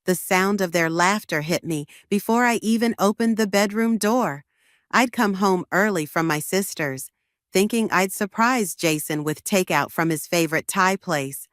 The sound of their laughter hit me before I even opened the bedroom door. I'd come home early from my sister's, thinking I'd surprise Jason with takeout from his favorite Thai place.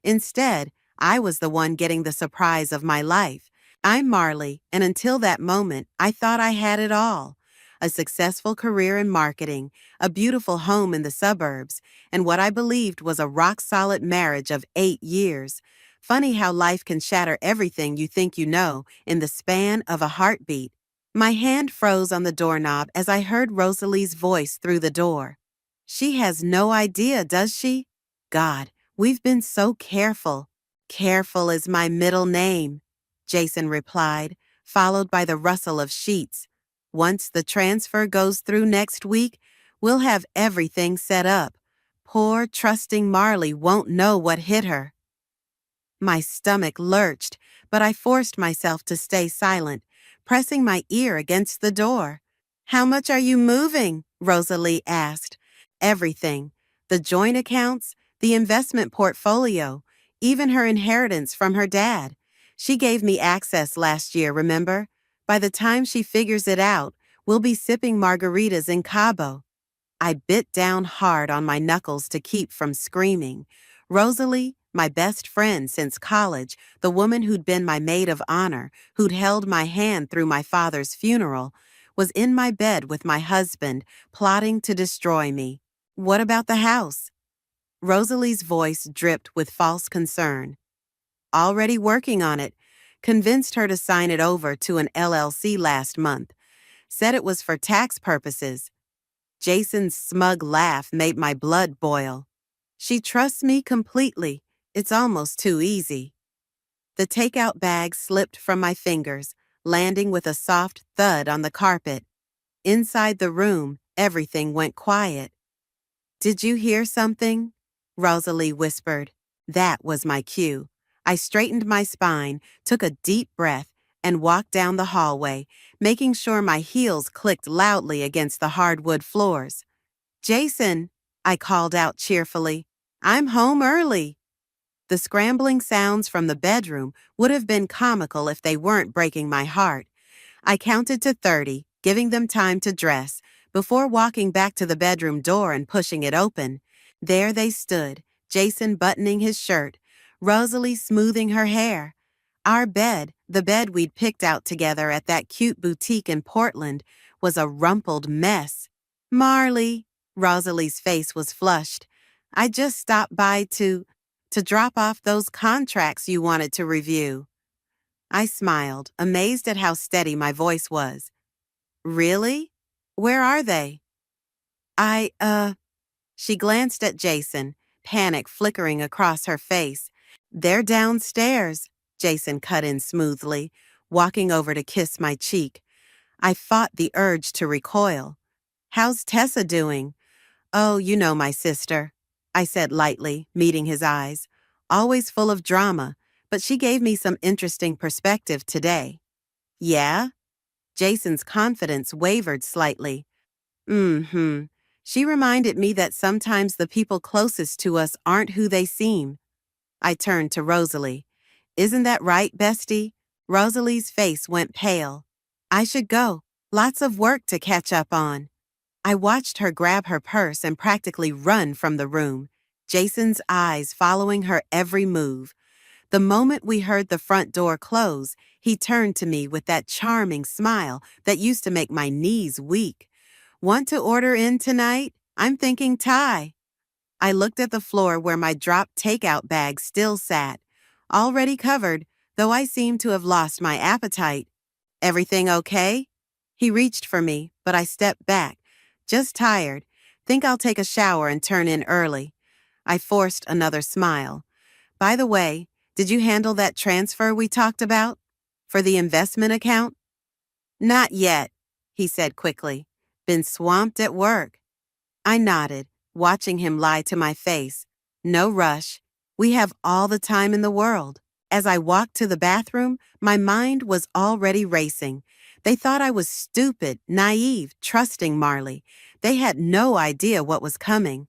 Instead, I was the one getting the surprise of my life. I'm Marley, and until that moment, I thought I had it all. A successful career in marketing, a beautiful home in the suburbs, and what I believed was a rock-solid marriage of 8 years. Funny how life can shatter everything you think you know in the span of a heartbeat. My hand froze on the doorknob as I heard Rosalie's voice through the door. She has no idea, does she? God, we've been so careful. Careful is my middle name, Jason replied, followed by the rustle of sheets. Once the transfer goes through next week, we'll have everything set up. Poor, trusting Marley won't know what hit her. My stomach lurched, but I forced myself to stay silent, pressing my ear against the door. How much are you moving? Rosalie asked. Everything. The joint accounts, the investment portfolio, even her inheritance from her dad. She gave me access last year, remember? By the time she figures it out, we'll be sipping margaritas in Cabo. I bit down hard on my knuckles to keep from screaming. Rosalie, my best friend since college, the woman who'd been my maid of honor, who'd held my hand through my father's funeral, was in my bed with my husband, plotting to destroy me. What about the house? Rosalie's voice dripped with false concern. Already working on it. Convinced her to sign it over to an LLC last month. Said it was for tax purposes. Jason's smug laugh made my blood boil. She trusts me completely. It's almost too easy. The takeout bag slipped from my fingers, landing with a soft thud on the carpet. Inside the room, everything went quiet. Did you hear something? Rosalie whispered. That was my cue. I straightened my spine, took a deep breath, and walked down the hallway, making sure my heels clicked loudly against the hardwood floors. Jason, I called out cheerfully. I'm home early. The scrambling sounds from the bedroom would have been comical if they weren't breaking my heart. I counted to 30, giving them time to dress, before walking back to the bedroom door and pushing it open. There they stood, Jason buttoning his shirt, Rosalie smoothing her hair. Our bed, the bed we'd picked out together at that cute boutique in Portland, was a rumpled mess. Marley, Rosalie's face was flushed. I just stopped by to drop off those contracts you wanted to review. I smiled, amazed at how steady my voice was. Really? Where are they? She glanced at Jason, panic flickering across her face. They're downstairs, Jason cut in smoothly, walking over to kiss my cheek. I fought the urge to recoil. How's Tessa doing? Oh, you know my sister, I said lightly, meeting his eyes. Always full of drama, but she gave me some interesting perspective today. Yeah? Jason's confidence wavered slightly. She reminded me that sometimes the people closest to us aren't who they seem. I turned to Rosalie. Isn't that right, bestie? Rosalie's face went pale. I should go. Lots of work to catch up on. I watched her grab her purse and practically run from the room, Jason's eyes following her every move. The moment we heard the front door close, he turned to me with that charming smile that used to make my knees weak. Want to order in tonight? I'm thinking Thai. I looked at the floor where my dropped takeout bag still sat, already covered, though I seemed to have lost my appetite. Everything okay? He reached for me, but I stepped back. Just tired. Think I'll take a shower and turn in early. I forced another smile. By the way, did you handle that transfer we talked about? For the investment account? Not yet, he said quickly. Been swamped at work. I nodded, watching him lie to my face. No rush. We have all the time in the world. As I walked to the bathroom, my mind was already racing. They thought I was stupid, naive, trusting Marley. They had no idea what was coming.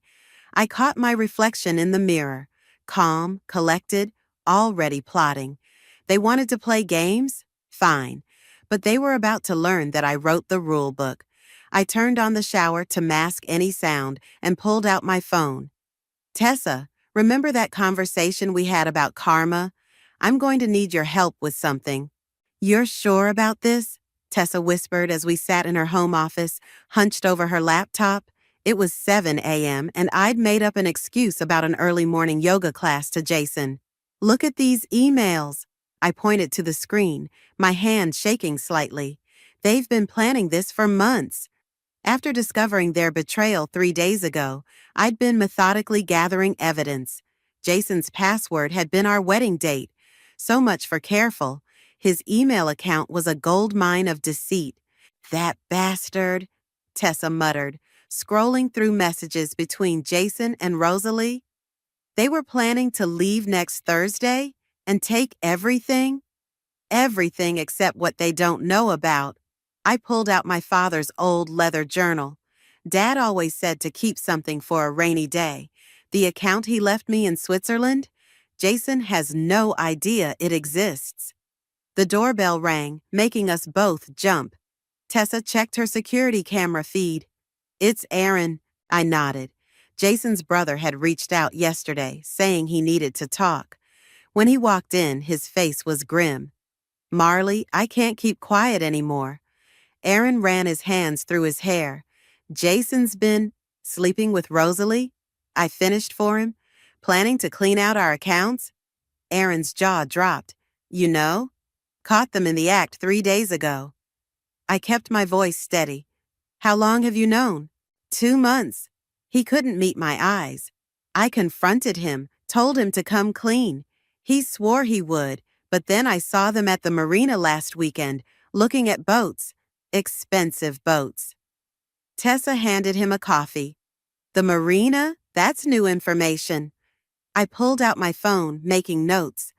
I caught my reflection in the mirror, calm, collected, already plotting. They wanted to play games? Fine. But they were about to learn that I wrote the rule book. I turned on the shower to mask any sound and pulled out my phone. Tessa, remember that conversation we had about karma? I'm going to need your help with something. You're sure about this? Tessa whispered as we sat in her home office, hunched over her laptop. It was 7 a.m. and I'd made up an excuse about an early morning yoga class to Jason. Look at these emails. I pointed to the screen, my hand shaking slightly. They've been planning this for months. After discovering their betrayal 3 days ago, I'd been methodically gathering evidence. Jason's password had been our wedding date. So much for careful. His email account was a gold mine of deceit. That bastard, Tessa muttered, scrolling through messages between Jason and Rosalie. They were planning to leave next Thursday and take everything? Everything except what they don't know about. I pulled out my father's old leather journal. Dad always said to keep something for a rainy day. The account he left me in Switzerland? Jason has no idea it exists. The doorbell rang, making us both jump. Tessa checked her security camera feed. It's Aaron, I nodded. Jason's brother had reached out yesterday, saying he needed to talk. When he walked in, his face was grim. Marley, I can't keep quiet anymore. Aaron ran his hands through his hair. Jason's been sleeping with Rosalie? I finished for him. Planning to clean out our accounts? Aaron's jaw dropped. You know? Caught them in the act 3 days ago. I kept my voice steady. How long have you known? 2 months. He couldn't meet my eyes. I confronted him, told him to come clean. He swore he would, but then I saw them at the marina last weekend, looking at boats. Expensive boats. Tessa handed him a coffee. The marina? That's new information. I pulled out my phone, making notes.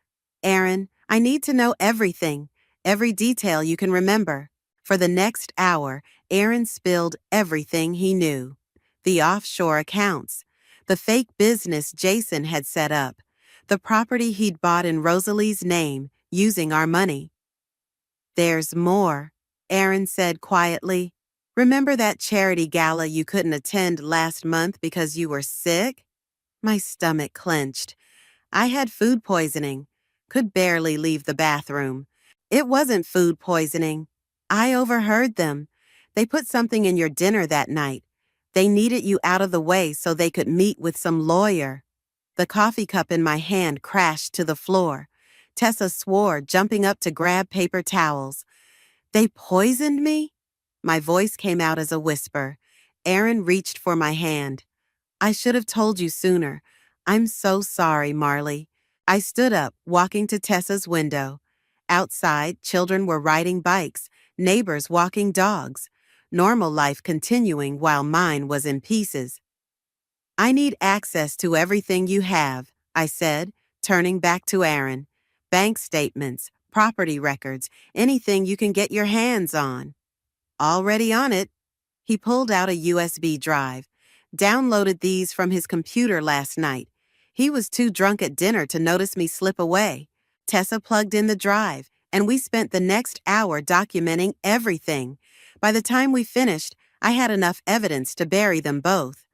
Aaron, I need to know everything, every detail you can remember. For the next hour, Aaron spilled everything he knew. The offshore accounts, the fake business Jason had set up, the property he'd bought in Rosalie's name, using our money. There's more, Aaron said quietly. Remember that charity gala you couldn't attend last month because you were sick? My stomach clenched. I had food poisoning. Could barely leave the bathroom. It wasn't food poisoning. I overheard them. They put something in your dinner that night. They needed you out of the way so they could meet with some lawyer. The coffee cup in my hand crashed to the floor. Tessa swore, jumping up to grab paper towels. They poisoned me? My voice came out as a whisper. Aaron reached for my hand. I should have told you sooner. I'm so sorry, Marley. I stood up, walking to Tessa's window. Outside, children were riding bikes, neighbors walking dogs. Normal life continuing while mine was in pieces. I need access to everything you have, I said, turning back to Aaron. Bank statements, property records, anything you can get your hands on. Already on it. He pulled out a USB drive. Downloaded these from his computer last night. He was too drunk at dinner to notice me slip away. Tessa plugged in the drive, and we spent the next hour documenting everything. By the time we finished, I had enough evidence to bury them both.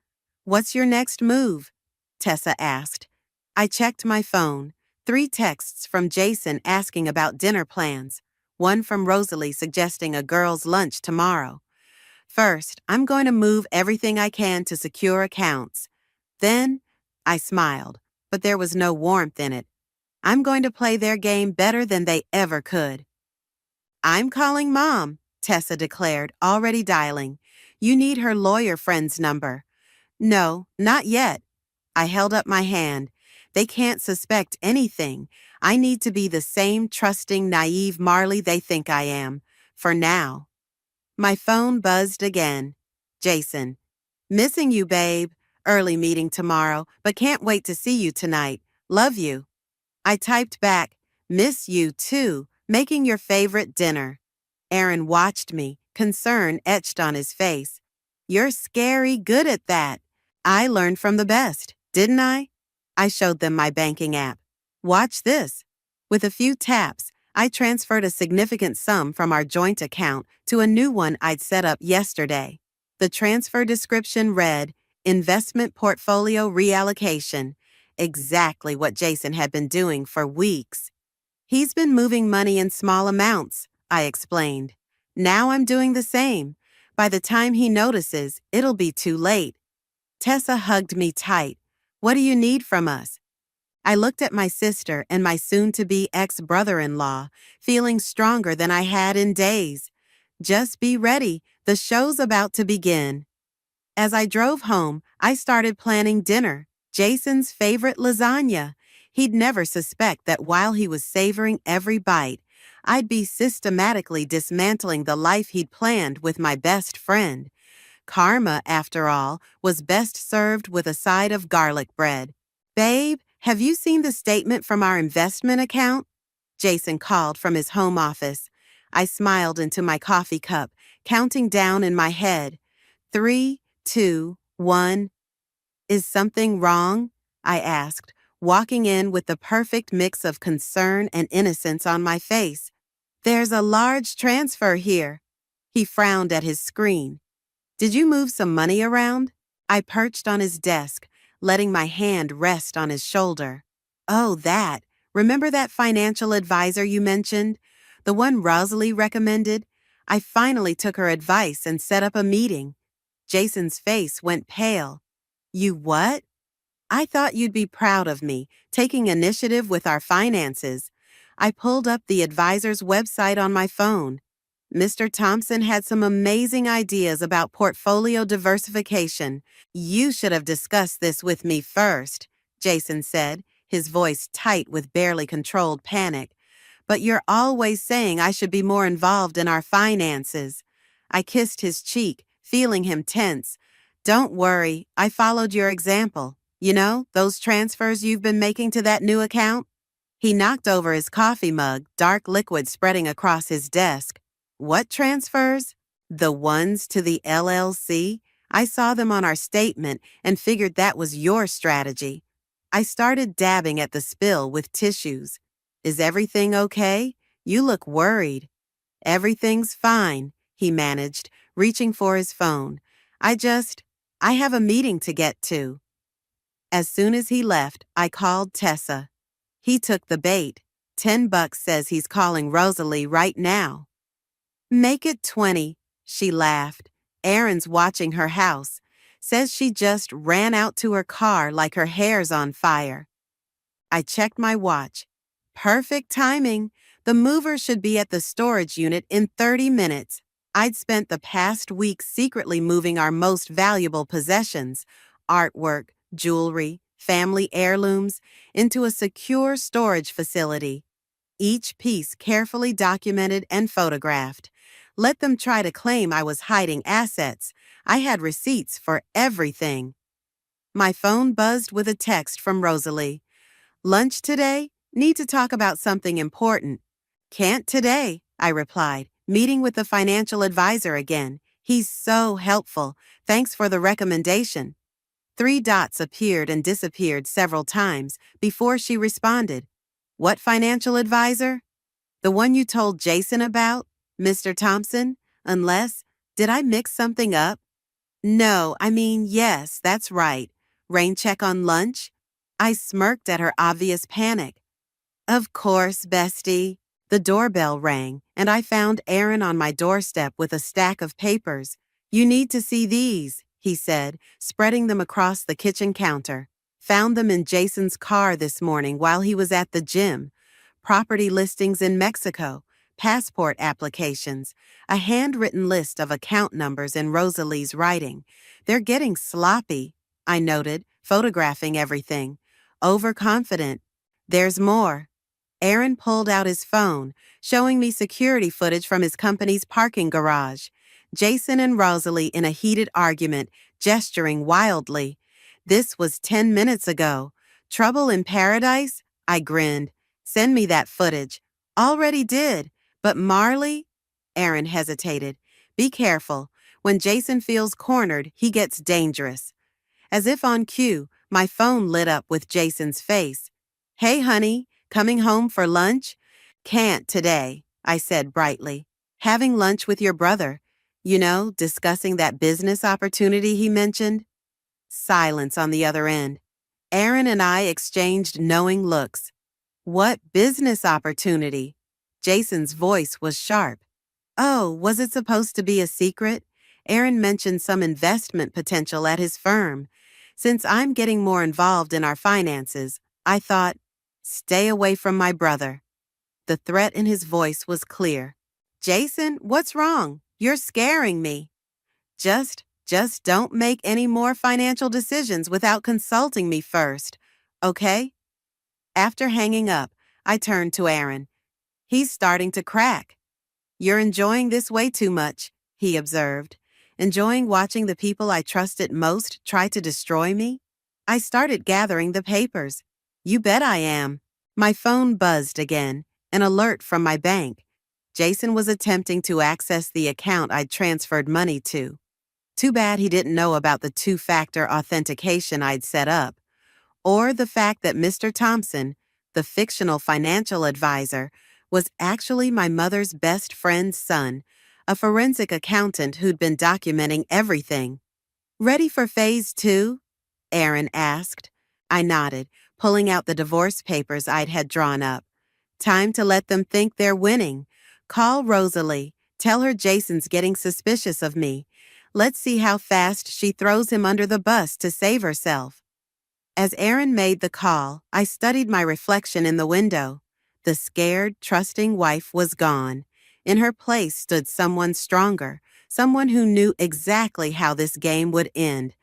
What's your next move? Tessa asked. I checked my phone. 3 texts from Jason asking about dinner plans. One from Rosalie suggesting a girls' lunch tomorrow. First, I'm going to move everything I can to secure accounts. Then, I smiled, but there was no warmth in it. I'm going to play their game better than they ever could. I'm calling Mom, Tessa declared, already dialing. You need her lawyer friend's number. No, not yet. I held up my hand. They can't suspect anything. I need to be the same trusting, naive Marley they think I am. For now. My phone buzzed again. Jason. Missing you, babe. Early meeting tomorrow, but can't wait to see you tonight. Love you. I typed back, miss you too, making your favorite dinner. Aaron watched me, concern etched on his face. You're scary good at that. I learned from the best, didn't I? I showed them my banking app. Watch this. With a few taps, I transferred a significant sum from our joint account to a new one I'd set up yesterday. The transfer description read, Investment Portfolio Reallocation, exactly what Jason had been doing for weeks. He's been moving money in small amounts, I explained. Now I'm doing the same. By the time he notices, it'll be too late. Tessa hugged me tight. What do you need from us? I looked at my sister and my soon-to-be ex-brother-in-law, feeling stronger than I had in days. Just be ready, the show's about to begin. As I drove home, I started planning dinner, Jason's favorite lasagna. He'd never suspect that while he was savoring every bite, I'd be systematically dismantling the life he'd planned with my best friend. Karma, after all, was best served with a side of garlic bread. Babe, have you seen the statement from our investment account? Jason called from his home office. I smiled into my coffee cup, counting down in my head. 3, 2, 1. Is something wrong? I asked, walking in with the perfect mix of concern and innocence on my face. There's a large transfer here. He frowned at his screen. Did you move some money around? I perched on his desk, letting my hand rest on his shoulder. Oh, that. Remember that financial advisor you mentioned? The one Rosalie recommended? I finally took her advice and set up a meeting. Jason's face went pale. You what? I thought you'd be proud of me, taking initiative with our finances. I pulled up the advisor's website on my phone. Mr. Thompson had some amazing ideas about portfolio diversification. You should have discussed this with me first, Jason said, his voice tight with barely controlled panic. But you're always saying I should be more involved in our finances. I kissed his cheek, feeling him tense. Don't worry, I followed your example. You know, those transfers you've been making to that new account? He knocked over his coffee mug, dark liquid spreading across his desk. What transfers? The ones to the LLC? I saw them on our statement and figured that was your strategy. I started dabbing at the spill with tissues. Is everything okay? You look worried. Everything's fine, he managed, reaching for his phone. I have a meeting to get to. As soon as he left, I called Tessa. He took the bait. $10 says he's calling Rosalie right now. Make it 20, she laughed. Erin's watching her house. Says she just ran out to her car like her hair's on fire. I checked my watch. Perfect timing. The mover should be at the storage unit in 30 minutes. I'd spent the past week secretly moving our most valuable possessions, artwork, jewelry, family heirlooms, into a secure storage facility. Each piece carefully documented and photographed. Let them try to claim I was hiding assets. I had receipts for everything. My phone buzzed with a text from Rosalie. Lunch today? Need to talk about something important. Can't today, I replied, meeting with the financial advisor again. He's so helpful. Thanks for the recommendation. 3 dots appeared and disappeared several times before she responded. What financial advisor? The one you told Jason about? Mr. Thompson? Did I mix something up? No, yes, that's right. Rain check on lunch? I smirked at her obvious panic. Of course, bestie. The doorbell rang, and I found Erin on my doorstep with a stack of papers. You need to see these, he said, spreading them across the kitchen counter. Found them in Jason's car this morning while he was at the gym. Property listings in Mexico, passport applications, a handwritten list of account numbers in Rosalie's writing. They're getting sloppy, I noted, photographing everything. Overconfident. There's more. Erin pulled out his phone, showing me security footage from his company's parking garage. Jason and Rosalie in a heated argument, gesturing wildly. This was 10 minutes ago. Trouble in paradise? I grinned. Send me that footage. Already did. But Marley? Erin hesitated. Be careful. When Jason feels cornered, he gets dangerous. As if on cue, my phone lit up with Jason's face. Hey, honey, Coming home for lunch? Can't today, I said brightly. Having lunch with your brother. Discussing that business opportunity he mentioned? Silence on the other end. Aaron and I exchanged knowing looks. What business opportunity? Jason's voice was sharp. Oh, was it supposed to be a secret? Aaron mentioned some investment potential at his firm. Since I'm getting more involved in our finances, I thought, stay away from my brother. The threat in his voice was clear. Jason, what's wrong? You're scaring me. Just don't make any more financial decisions without consulting me first, okay? After hanging up, I turned to Aaron. He's starting to crack. You're enjoying this way too much, he observed. Enjoying watching the people I trusted most try to destroy me? I started gathering the papers. You bet I am. My phone buzzed again, an alert from my bank. Jason was attempting to access the account I'd transferred money to. Too bad he didn't know about the two-factor authentication I'd set up, or the fact that Mr. Thompson, the fictional financial advisor, was actually my mother's best friend's son, a forensic accountant who'd been documenting everything. Ready for phase 2? Aaron asked. I nodded, pulling out the divorce papers I'd had drawn up. Time to let them think they're winning. Call Rosalie. Tell her Jason's getting suspicious of me. Let's see how fast she throws him under the bus to save herself. As Aaron made the call, I studied my reflection in the window. The scared, trusting wife was gone. In her place stood someone stronger, someone who knew exactly how this game would end.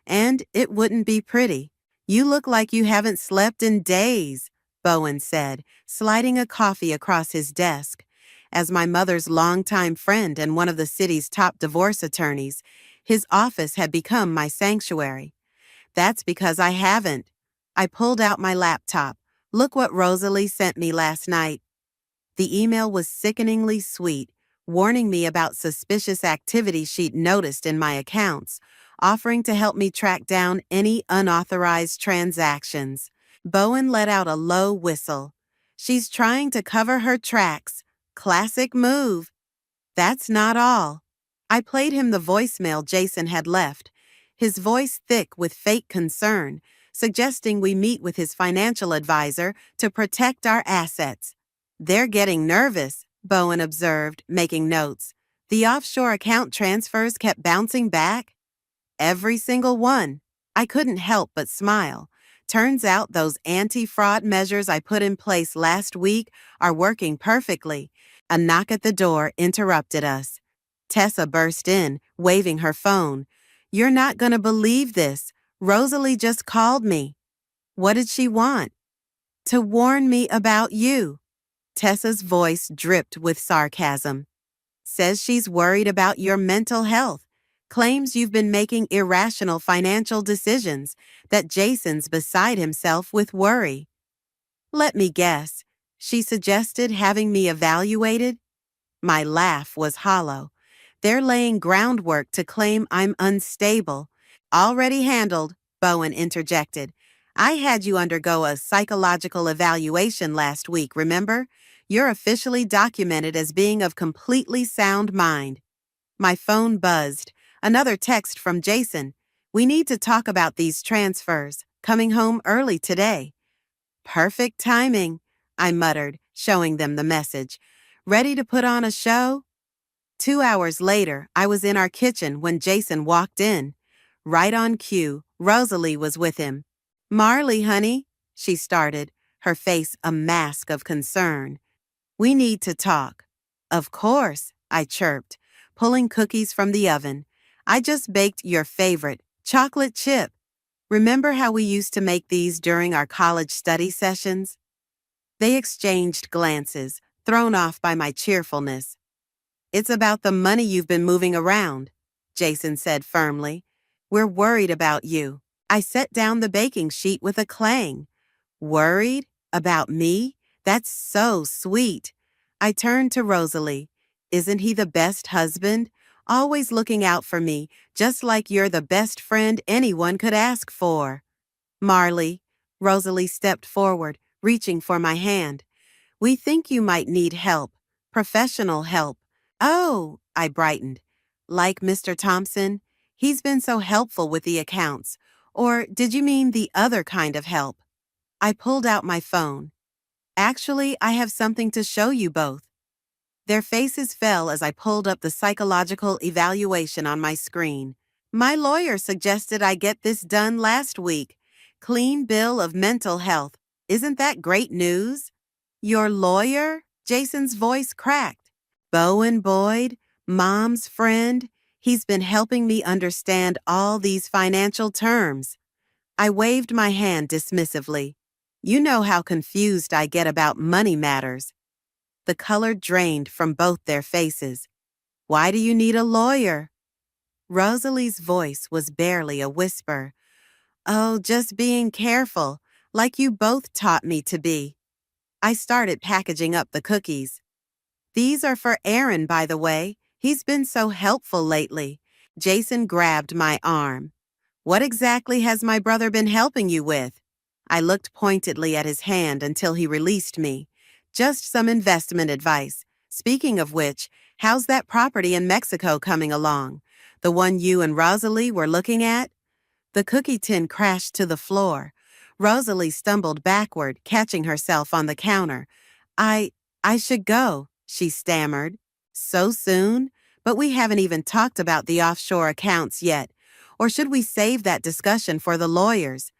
And it wouldn't be pretty. You look like you haven't slept in days, Bowen said, sliding a coffee across his desk. As my mother's longtime friend and one of the city's top divorce attorneys, his office had become my sanctuary. That's because I haven't. I pulled out my laptop. Look what Rosalie sent me last night. The email was sickeningly sweet, warning me about suspicious activity she'd noticed in my accounts, offering to help me track down any unauthorized transactions. Bowen let out a low whistle. She's trying to cover her tracks. Classic move. That's not all. I played him the voicemail Jason had left, his voice thick with fake concern, suggesting we meet with his financial advisor to protect our assets. They're getting nervous, Bowen observed, making notes. The offshore account transfers kept bouncing back. Every single one. I couldn't help but smile. Turns out those anti-fraud measures I put in place last week are working perfectly. A knock at the door interrupted us. Tessa burst in, waving her phone. You're not going to believe this. Rosalie just called me. What did she want? To warn me about you. Tessa's voice dripped with sarcasm. Says she's worried about your mental health. Claims you've been making irrational financial decisions, that Jason's beside himself with worry. Let me guess. She suggested having me evaluated? My laugh was hollow. They're laying groundwork to claim I'm unstable. Already handled, Bowen interjected. I had you undergo a psychological evaluation last week, remember? You're officially documented as being of completely sound mind. My phone buzzed. Another text from Jason. We need to talk about these transfers. Coming home early today. Perfect timing, I muttered, showing them the message. Ready to put on a show? 2 hours later, I was in our kitchen when Jason walked in. Right on cue, Rosalie was with him. Marley, honey, she started, her face a mask of concern. We need to talk. Of course, I chirped, pulling cookies from the oven. I just baked your favorite, chocolate chip. Remember how we used to make these during our college study sessions? They exchanged glances, thrown off by my cheerfulness. It's about the money you've been moving around, Jason said firmly. We're worried about you. I set down the baking sheet with a clang. Worried? About me? That's so sweet. I turned to Rosalie. Isn't he the best husband? Always looking out for me, just like you're the best friend anyone could ask for. Marley, Rosalie stepped forward, reaching for my hand. "We think you might need help. Professional help." "Oh," I brightened. "Like Mr. Thompson? He's been so helpful with the accounts. Or did you mean the other kind of help?" I pulled out my phone. "Actually, I have something to show you both." Their faces fell as I pulled up the psychological evaluation on my screen. "My lawyer suggested I get this done last week. Clean bill of mental health. Isn't that great news?" "Your lawyer?" Jason's voice cracked. "Bowen Boyd, Mom's friend. He's been helping me understand all these financial terms." I waved my hand dismissively. "You know how confused I get about money matters." The color drained from both their faces. "Why do you need a lawyer?" Rosalie's voice was barely a whisper. "Oh, just being careful, like you both taught me to be." I started packaging up the cookies. "These are for Aaron, by the way. He's been so helpful lately." Jason grabbed my arm. "What exactly has my brother been helping you with?" I looked pointedly at his hand until he released me. "Just some investment advice. Speaking of which, how's that property in Mexico coming along? The one you and Rosalie were looking at?" The cookie tin crashed to the floor. Rosalie stumbled backward, catching herself on the counter. I should go," she stammered. "So soon? But we haven't even talked about the offshore accounts yet. Or should we save that discussion for the lawyers?"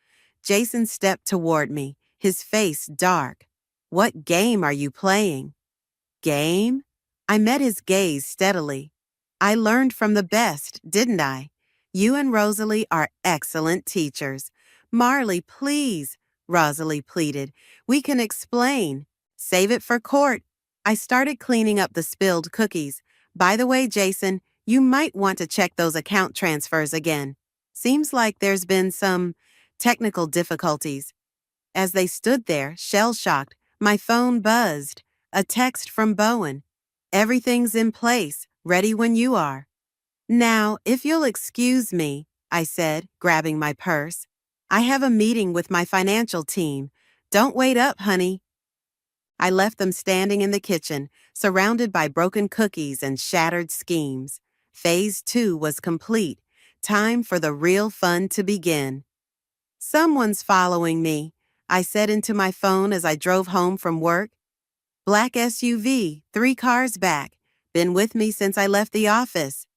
Jason stepped toward me, his face dark. "What game are you playing?" "Game?" I met his gaze steadily. "I learned from the best, didn't I? You and Rosalie are excellent teachers." "Marley, please," Rosalie pleaded. "We can explain." "Save it for court." I started cleaning up the spilled cookies. "By the way, Jason, you might want to check those account transfers again. Seems like there's been some technical difficulties." As they stood there, shell-shocked, my phone buzzed. A text from Bowen. "Everything's in place, ready when you are." "Now, if you'll excuse me," I said, grabbing my purse. "I have a meeting with my financial team. Don't wait up, honey." I left them standing in the kitchen, surrounded by broken cookies and shattered schemes. Phase 2 was complete. Time for the real fun to begin. "Someone's following me," I said into my phone as I drove home from work. "Black SUV, 3 cars back. Been with me since I left the office."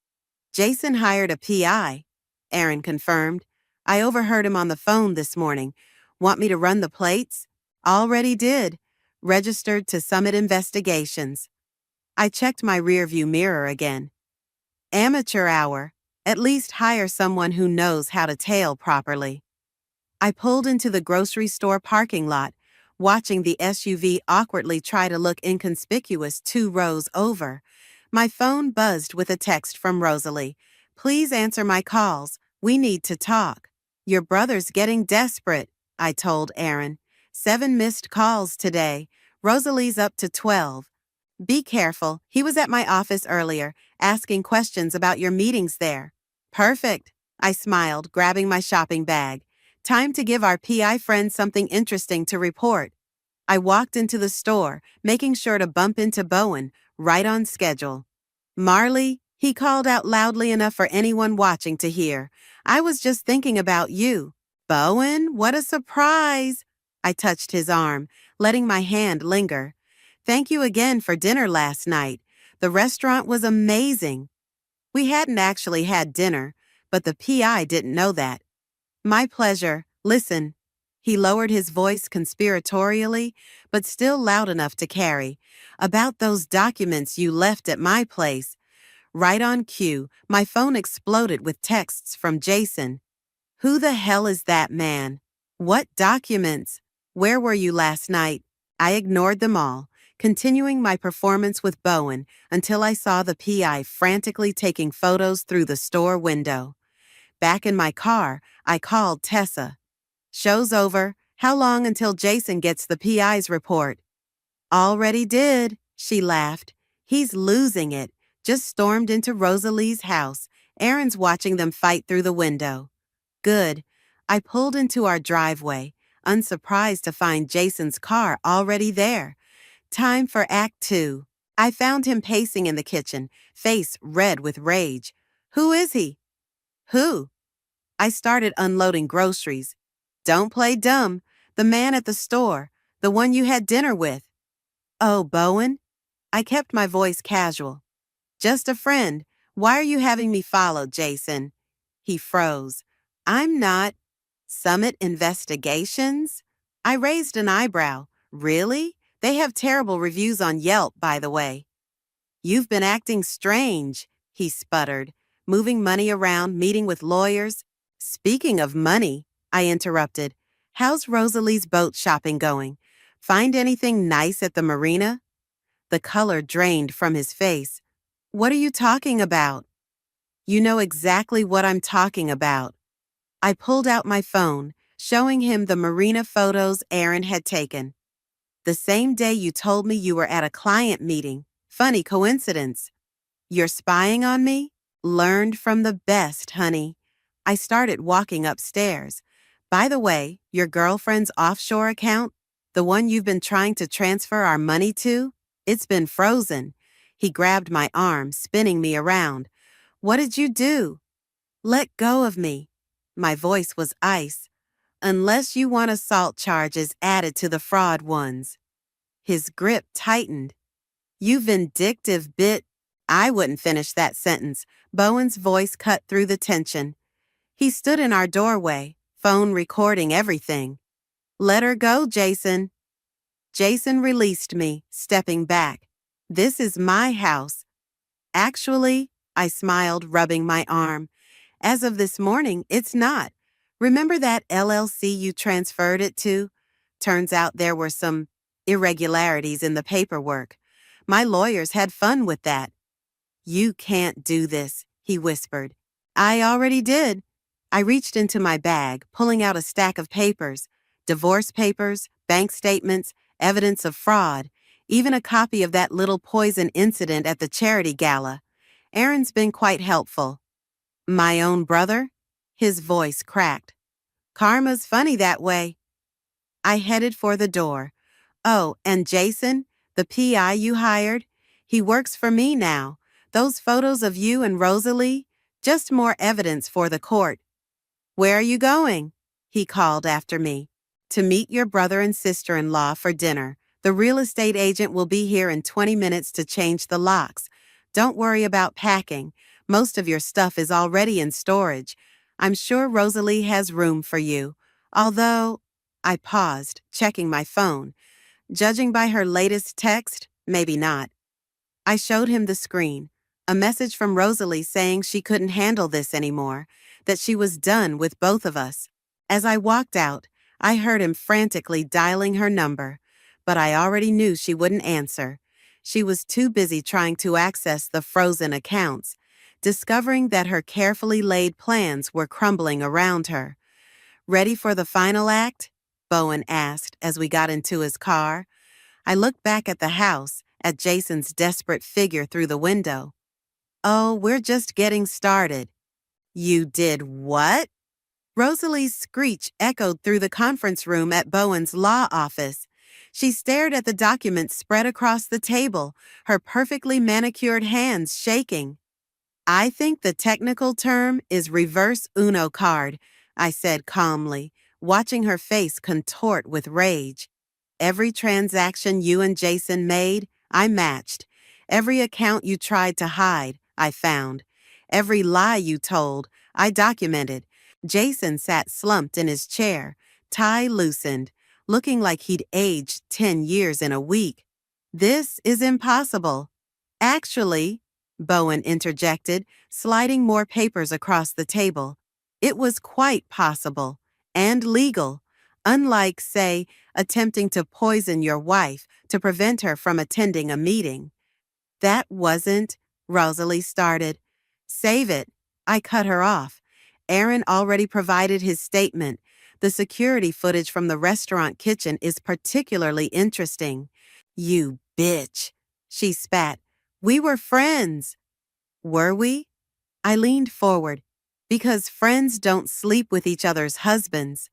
"Jason hired a PI," Aaron confirmed. "I overheard him on the phone this morning. Want me to run the plates?" "Already did. Registered to Summit Investigations." I checked my rearview mirror again. "Amateur hour. At least hire someone who knows how to tail properly." I pulled into the grocery store parking lot, watching the SUV awkwardly try to look inconspicuous 2 rows over. My phone buzzed with a text from Rosalie. "Please answer my calls. We need to talk." "Your brother's getting desperate," I told Aaron. 7 missed calls today. Rosalie's up to 12. "Be careful. He was at my office earlier, asking questions about your meetings there." "Perfect," I smiled, grabbing my shopping bag. Time to give our PI friend something interesting to report. I walked into the store, making sure to bump into Bowen, right on schedule. "Marley," he called out loudly enough for anyone watching to hear. "I was just thinking about you." "Bowen, what a surprise!" I touched his arm, letting my hand linger. "Thank you again for dinner last night. The restaurant was amazing." We hadn't actually had dinner, but the PI didn't know that. "My pleasure. Listen." He lowered his voice conspiratorially, but still loud enough to carry. "About those documents you left at my place." Right on cue, my phone exploded with texts from Jason. "Who the hell is that man? What documents? Where were you last night?" I ignored them all, continuing my performance with Bowen until I saw the PI frantically taking photos through the store window. Back in my car, I called Tessa. "Show's over. How long until Jason gets the PI's report?" "Already did," she laughed. "He's losing it. Just stormed into Rosalie's house. Aaron's watching them fight through the window." Good. I pulled into our driveway. unsurprised to find Jason's car already there. Time for Act 2. I found him pacing in the kitchen, face red with rage. Who is he? Who? I started unloading groceries. Don't play dumb. The man at the store. The one you had dinner with. Oh, Bowen? I kept my voice casual. Just a friend. Why are you having me followed, Jason? He froze. I'm not. Summit Investigations? I raised an eyebrow. Really? They have terrible reviews on Yelp, by the way. You've been acting strange, he sputtered, moving money around, meeting with lawyers. Speaking of money, I interrupted. How's Rosalie's boat shopping going? Find anything nice at the marina? The color drained from his face. What are you talking about? You know exactly what I'm talking about. I pulled out my phone, showing him the marina photos Aaron had taken. The same day you told me you were at a client meeting. Funny coincidence. You're spying on me? Learned from the best, honey. I started walking upstairs. By the way, your girlfriend's offshore account, the one you've been trying to transfer our money to, it's been frozen. He grabbed my arm, spinning me around. What did you do? Let go of me. My voice was ice. Unless you want assault charges added to the fraud ones. His grip tightened. You vindictive bit. I wouldn't finish that sentence. Bowen's voice cut through the tension. He stood in our doorway, phone recording everything. Let her go, Jason. Jason released me, stepping back. This is my house. Actually, I smiled, rubbing my arm. As of this morning, it's not. Remember that LLC you transferred it to? Turns out there were some irregularities in the paperwork. My lawyers had fun with that. You can't do this, he whispered. I already did. I reached into my bag, pulling out a stack of papers. Divorce papers, bank statements, evidence of fraud, even a copy of that little poison incident at the charity gala. Aaron's been quite helpful. My own brother? His voice cracked. Karma's funny that way. I headed for the door. Oh, and Jason, the PI you hired, he works for me now. Those photos of you and Rosalie, just more evidence for the court. Where are you going? He called after me. To meet your brother and sister-in-law for dinner. The real estate agent will be here in 20 minutes to change the locks. Don't worry about packing. Most of your stuff is already in storage. I'm sure Rosalie has room for you. Although, I paused, checking my phone. Judging by her latest text, maybe not. I showed him the screen. A message from Rosalie saying she couldn't handle this anymore, that she was done with both of us. As I walked out, I heard him frantically dialing her number, but I already knew she wouldn't answer. She was too busy trying to access the frozen accounts, discovering that her carefully laid plans were crumbling around her. Ready for the final act? Bowen asked as we got into his car. I looked back at the house, at Jason's desperate figure through the window. Oh, we're just getting started. You did what? Rosalie's screech echoed through the conference room at Bowen's law office. She stared at the documents spread across the table, her perfectly manicured hands shaking. I think the technical term is reverse Uno card, I said calmly, watching her face contort with rage. Every transaction you and Jason made, I matched. Every account you tried to hide, I found. Every lie you told, I documented. Jason sat slumped in his chair, tie loosened, looking like he'd aged 10 years in a week. This is impossible. Actually, Bowen interjected, sliding more papers across the table. It was quite possible, and legal, unlike, say, attempting to poison your wife to prevent her from attending a meeting. That wasn't, Rosalie started. Save it. I cut her off. Aaron already provided his statement. The security footage from the restaurant kitchen is particularly interesting. You bitch, she spat. We were friends. Were we? I leaned forward. Because friends don't sleep with each other's husbands.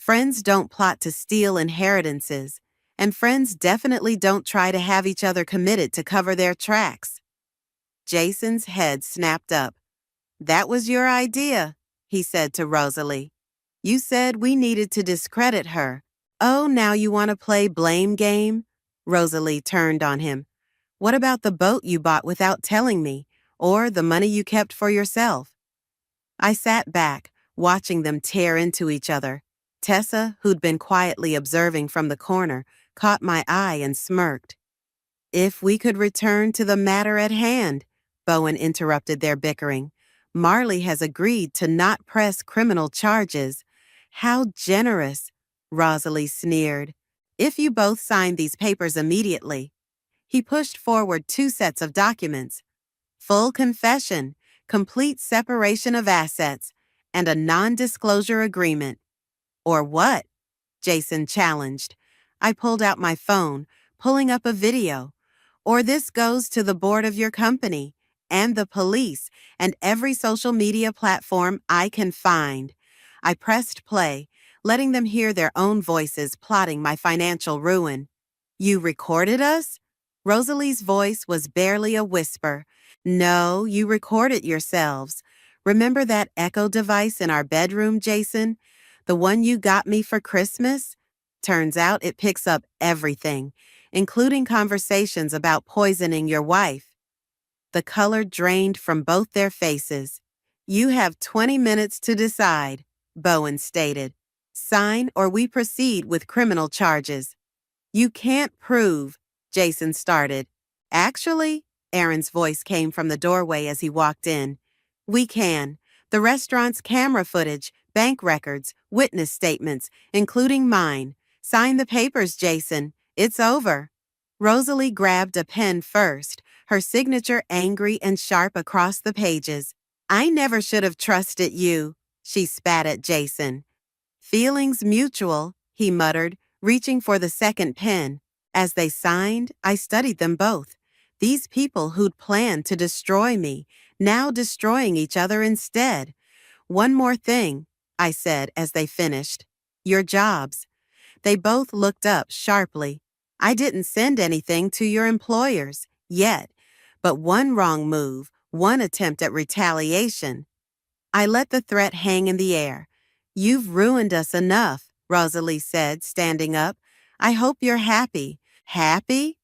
Friends don't plot to steal inheritances, and friends definitely don't try to have each other committed to cover their tracks. Jason's head snapped up. That was your idea, he said to Rosalie. You said we needed to discredit her. Oh, now you want to play blame game? Rosalie turned on him. What about the boat you bought without telling me, or the money you kept for yourself? I sat back, watching them tear into each other. Tessa, who'd been quietly observing from the corner, caught my eye and smirked. If we could return to the matter at hand, Bowen interrupted their bickering. Marley has agreed to not press criminal charges. How generous, Rosalie sneered. If you both sign these papers immediately. He pushed forward 2 sets of documents. Full confession, complete separation of assets, and a non-disclosure agreement. Or what? Jason challenged. I pulled out my phone, pulling up a video. Or this goes to the board of your company, and the police, and every social media platform I can find. I pressed play, letting them hear their own voices plotting my financial ruin. You recorded us? Rosalie's voice was barely a whisper. No, you recorded yourselves. Remember that echo device in our bedroom, Jason? The one you got me for Christmas? Turns out it picks up everything, including conversations about poisoning your wife. The color drained from both their faces. You have 20 minutes to decide, Bowen stated. Sign or we proceed with criminal charges. You can't prove, Jason started. Actually, Aaron's voice came from the doorway as he walked in. We can. The restaurant's camera footage, bank records, witness statements, including mine. Sign the papers, Jason. It's over. Rosalie grabbed a pen first, her signature angry and sharp across the pages. I never should have trusted you, she spat at Jason. Feelings mutual, he muttered, reaching for the second pen. As they signed, I studied them both. These people who'd planned to destroy me, now destroying each other instead. One more thing, I said as they finished. Your jobs. They both looked up sharply. I didn't send anything to your employers, yet. But one wrong move, one attempt at retaliation. I let the threat hang in the air. You've ruined us enough, Rosalie said, standing up. I hope you're happy. Happy?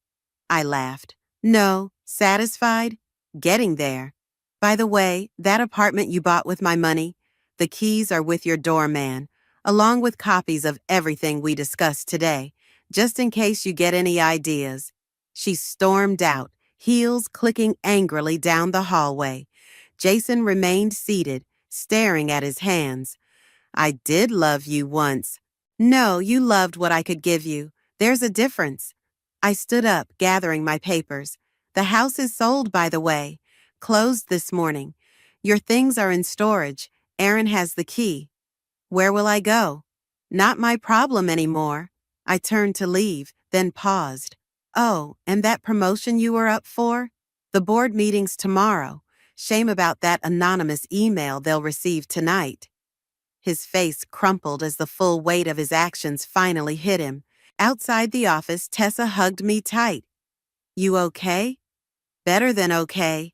I laughed. No, satisfied? Getting there. By the way, that apartment you bought with my money, the keys are with your doorman, along with copies of everything we discussed today, just in case you get any ideas. She stormed out, heels clicking angrily down the hallway. Jason remained seated, staring at his hands. I did love you once. No, you loved what I could give you. There's a difference. I stood up, gathering my papers. The house is sold, by the way. Closed this morning. Your things are in storage. Aaron has the key. Where will I go? Not my problem anymore. I turned to leave, then paused. Oh, and that promotion you were up for? The board meeting's tomorrow. Shame about that anonymous email they'll receive tonight. His face crumpled as the full weight of his actions finally hit him. Outside the office, Tessa hugged me tight. You okay? Better than okay.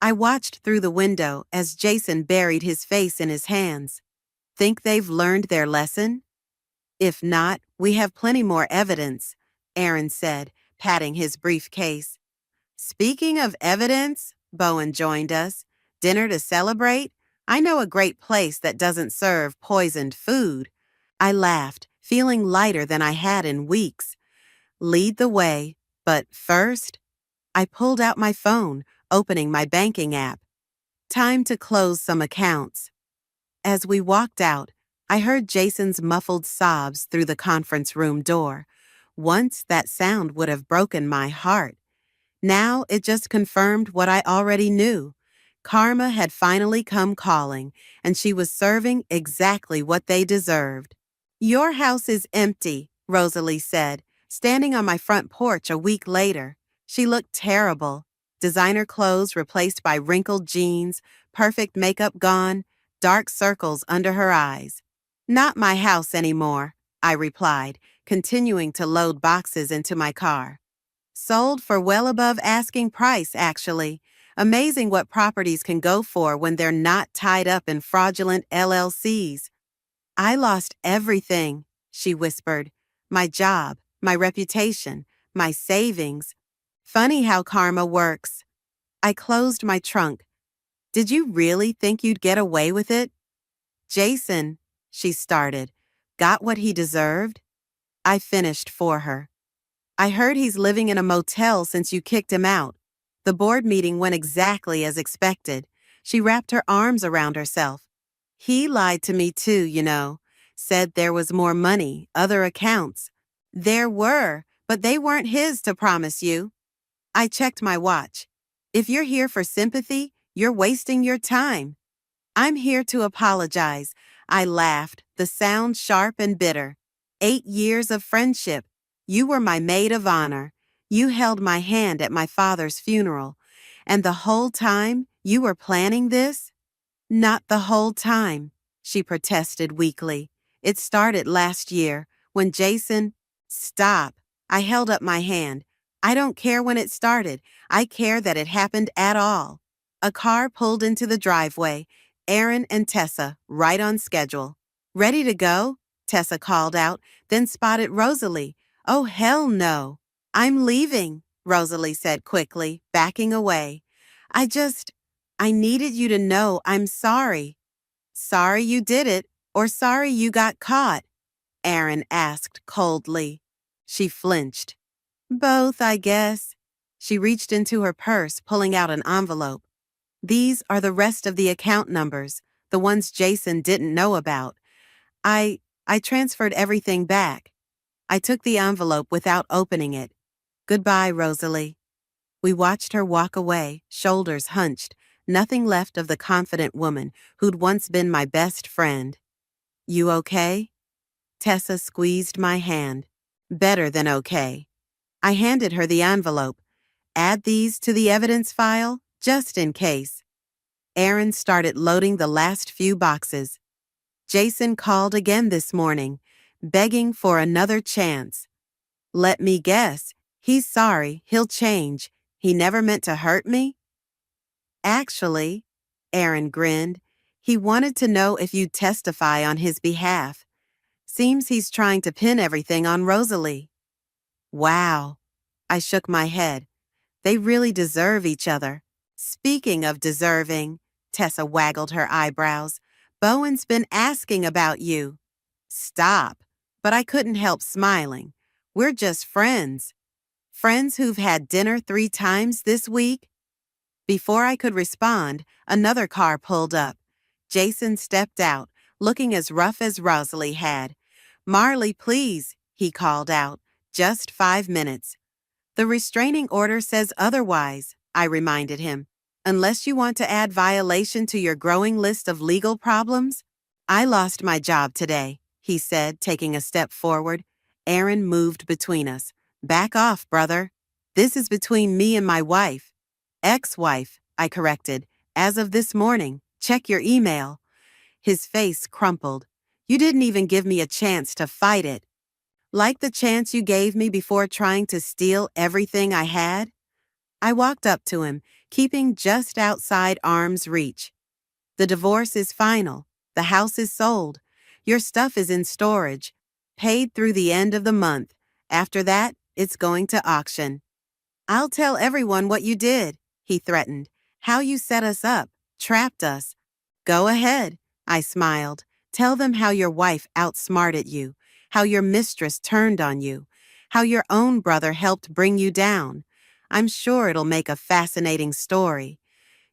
I watched through the window as Jason buried his face in his hands. Think they've learned their lesson? If not, we have plenty more evidence, Aaron said, patting his briefcase. Speaking of evidence, Bowen joined us. Dinner to celebrate? I know a great place that doesn't serve poisoned food. I laughed, feeling lighter than I had in weeks. Lead the way, but first, I pulled out my phone, opening my banking app. Time to close some accounts. As we walked out, I heard Jason's muffled sobs through the conference room door. Once that sound would have broken my heart. Now it just confirmed what I already knew. Karma had finally come calling, and she was serving exactly what they deserved. Your house is empty, Rosalie said, standing on my front porch a week later. She looked terrible. Designer clothes replaced by wrinkled jeans, perfect makeup gone, dark circles under her eyes. Not my house anymore, I replied, continuing to load boxes into my car. Sold for well above asking price, actually. Amazing what properties can go for when they're not tied up in fraudulent LLCs. I lost everything, she whispered. My job, my reputation, my savings. Funny how karma works. I closed my trunk. Did you really think you'd get away with it? Jason, she started, got what he deserved? I finished for her. I heard he's living in a motel since you kicked him out. The board meeting went exactly as expected. She wrapped her arms around herself. He lied to me too, you know. Said there was more money, other accounts. There were, but they weren't his to promise you. I checked my watch. If you're here for sympathy, you're wasting your time. I'm here to apologize. I laughed, the sound sharp and bitter. 8 years of friendship. You were my maid of honor. You held my hand at my father's funeral. And the whole time you were planning this? Not the whole time, she protested weakly. It started last year when Jason— Stop. I held up my hand. I don't care when it started. I care that it happened at all. A car pulled into the driveway. Aaron and Tessa, right on schedule. Ready to go? Tessa called out, then spotted Rosalie. Oh, hell no. I'm leaving, Rosalie said quickly, backing away. I needed you to know I'm sorry. Sorry you did it, or sorry you got caught? Aaron asked coldly. She flinched. Both, I guess. She reached into her purse, pulling out an envelope. These are the rest of the account numbers, the ones Jason didn't know about. I transferred everything back. I took the envelope without opening it. Goodbye, Rosalie. We watched her walk away, shoulders hunched, nothing left of the confident woman who'd once been my best friend. You okay? Tessa squeezed my hand. Better than okay. I handed her the envelope. Add these to the evidence file, just in case. Aaron started loading the last few boxes. Jason called again this morning, begging for another chance. Let me guess, he's sorry, he'll change. He never meant to hurt me? Actually, Aaron grinned, he wanted to know if you'd testify on his behalf. Seems he's trying to pin everything on Rosalie. Wow. I shook my head. They really deserve each other. Speaking of deserving, Tessa waggled her eyebrows. Bowen's been asking about you. Stop. But I couldn't help smiling. We're just friends. Friends who've had dinner 3 times this week? Before I could respond, another car pulled up. Jason stepped out, looking as rough as Rosalie had. Marley, please, he called out. Just 5 minutes. The restraining order says otherwise, I reminded him. Unless you want to add violation to your growing list of legal problems? I lost my job today, he said, taking a step forward. Aaron moved between us. Back off, brother. This is between me and my wife. Ex-wife, I corrected. As of this morning, check your email. His face crumpled. You didn't even give me a chance to fight it. Like the chance you gave me before trying to steal everything I had? I walked up to him, keeping just outside arm's reach. The divorce is final. The house is sold. Your stuff is in storage. Paid through the end of the month. After that, it's going to auction. I'll tell everyone what you did, he threatened. How you set us up, trapped us. Go ahead, I smiled. Tell them how your wife outsmarted you, how your mistress turned on you, how your own brother helped bring you down. I'm sure it'll make a fascinating story.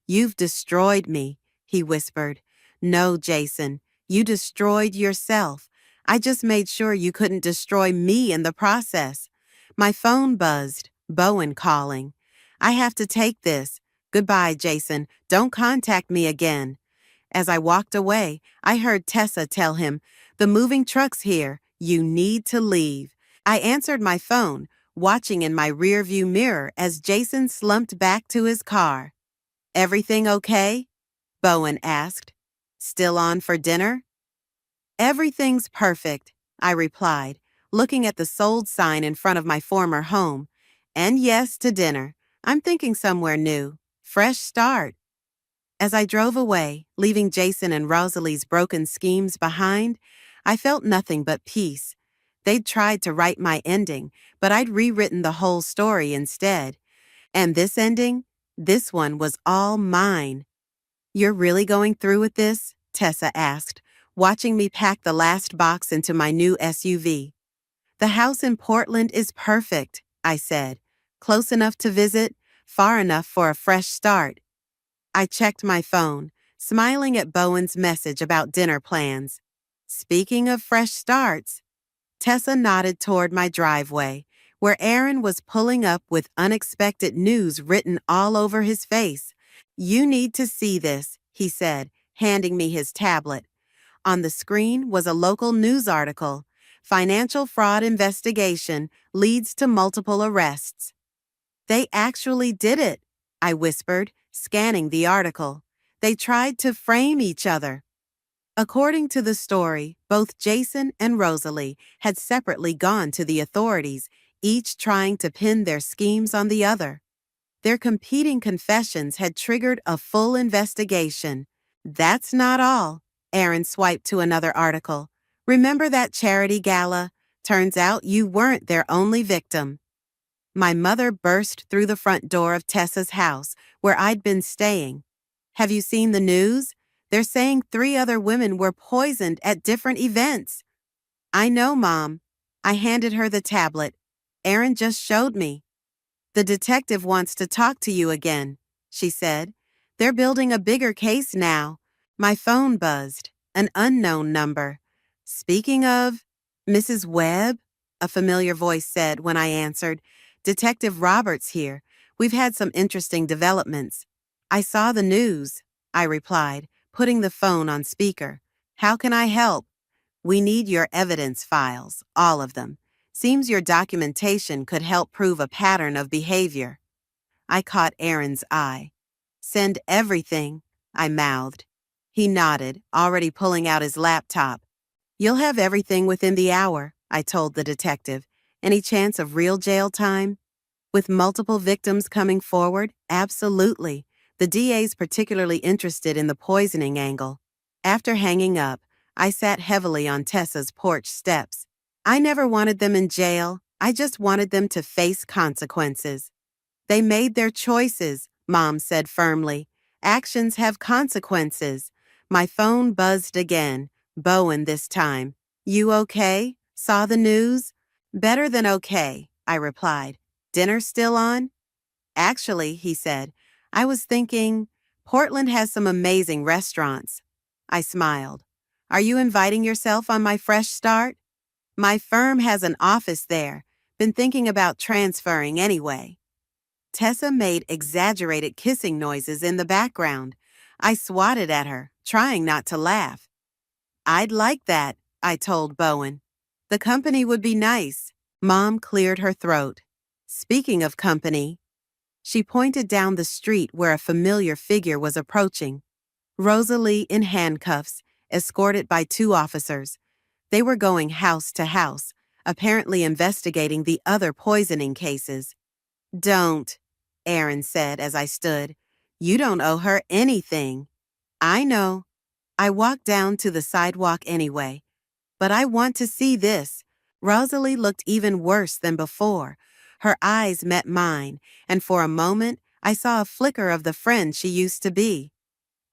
You've destroyed me, he whispered. No, Jason, you destroyed yourself. I just made sure you couldn't destroy me in the process. My phone buzzed, Bowen calling. I have to take this. Goodbye, Jason. Don't contact me again. As I walked away, I heard Tessa tell him, the moving truck's here. You need to leave. I answered my phone, watching in my rearview mirror as Jason slumped back to his car. Everything okay? Bowen asked. Still on for dinner? Everything's perfect, I replied, looking at the sold sign in front of my former home. And yes to dinner. I'm thinking somewhere new. Fresh start. As I drove away, leaving Jason and Rosalie's broken schemes behind, I felt nothing but peace. They'd tried to write my ending, but I'd rewritten the whole story instead. And this ending? This one was all mine. You're really going through with this? Tessa asked, watching me pack the last box into my new SUV. The house in Portland is perfect, I said. Close enough to visit, far enough for a fresh start. I checked my phone, smiling at Bowen's message about dinner plans. Speaking of fresh starts, Tessa nodded toward my driveway, where Aaron was pulling up with unexpected news written all over his face. You need to see this, he said, handing me his tablet. On the screen was a local news article. Financial fraud investigation leads to multiple arrests. They actually did it, I whispered, scanning the article. They tried to frame each other. According to the story, both Jason and Rosalie had separately gone to the authorities, each trying to pin their schemes on the other. Their competing confessions had triggered a full investigation. That's not all. Aaron swiped to another article. Remember that charity gala? Turns out you weren't their only victim. My mother burst through the front door of Tessa's house, where I'd been staying. Have you seen the news? They're saying 3 other women were poisoned at different events. I know, Mom. I handed her the tablet. Aaron just showed me. The detective wants to talk to you again, she said. They're building a bigger case now. My phone buzzed. An unknown number. Speaking of, Mrs. Webb? A familiar voice said when I answered. Detective Roberts here. We've had some interesting developments. I saw the news, I replied, putting the phone on speaker. How can I help? We need your evidence files, all of them. Seems your documentation could help prove a pattern of behavior. I caught Aaron's eye. Send everything, I mouthed. He nodded, already pulling out his laptop. You'll have everything within the hour, I told the detective. Any chance of real jail time? With multiple victims coming forward, absolutely. The DA's particularly interested in the poisoning angle. After hanging up, I sat heavily on Tessa's porch steps. I never wanted them in jail. I just wanted them to face consequences. They made their choices, Mom said firmly. Actions have consequences. My phone buzzed again. Bowen this time. You okay? Saw the news? Better than okay, I replied. Dinner still on? Actually, he said, I was thinking, Portland has some amazing restaurants. I smiled. Are you inviting yourself on my fresh start? My firm has an office there. Been thinking about transferring anyway. Tessa made exaggerated kissing noises in the background. I swatted at her, trying not to laugh. I'd like that, I told Bowen. The company would be nice. Mom cleared her throat. Speaking of company, she pointed down the street where a familiar figure was approaching. Rosalie in handcuffs, escorted by 2 officers. They were going house to house, apparently investigating the other poisoning cases. Don't, Aaron said as I stood. You don't owe her anything. I know. I walked down to the sidewalk anyway. But I want to see this. Rosalie looked even worse than before. Her eyes met mine, and for a moment, I saw a flicker of the friend she used to be.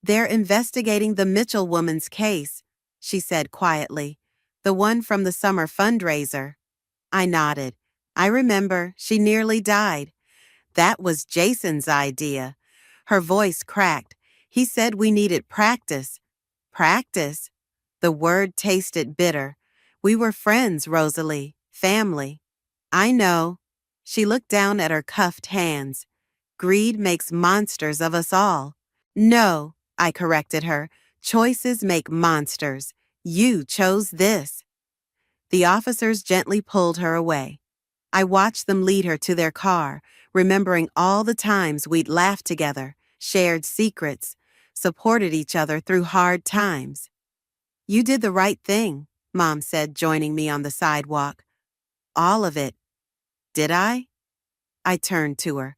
They're investigating the Mitchell woman's case, she said quietly. The one from the summer fundraiser. I nodded. I remember, she nearly died. That was Jason's idea. Her voice cracked. He said we needed practice. Practice? The word tasted bitter. We were friends, Rosalie. Family. I know. She looked down at her cuffed hands. Greed makes monsters of us all. No, I corrected her. Choices make monsters. You chose this. The officers gently pulled her away. I watched them lead her to their car, remembering all the times we'd laughed together, shared secrets, supported each other through hard times. You did the right thing, Mom said, joining me on the sidewalk. All of it. Did I? I turned to her.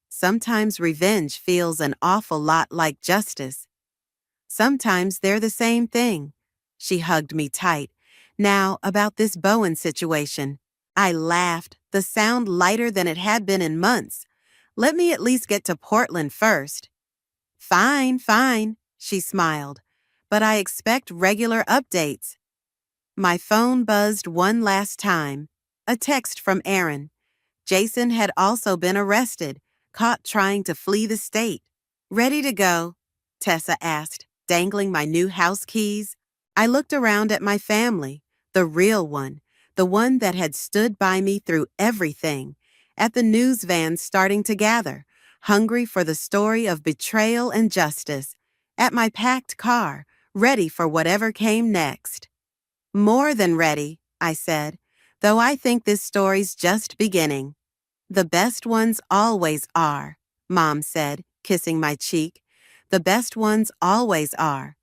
Sometimes revenge feels an awful lot like justice. Sometimes they're the same thing. She hugged me tight. Now, about this Bowen situation. I laughed, the sound lighter than it had been in months. Let me at least get to Portland first. Fine, fine, she smiled. But I expect regular updates. My phone buzzed one last time. A text from Aaron. Jason had also been arrested, caught trying to flee the state. Ready to go? Tessa asked, dangling my new house keys. I looked around at my family, the real one, the one that had stood by me through everything, at the news vans starting to gather, hungry for the story of betrayal and justice, at my packed car, ready for whatever came next. More than ready, I said, though I think this story's just beginning. The best ones always are, Mom said, kissing my cheek. The best ones always are.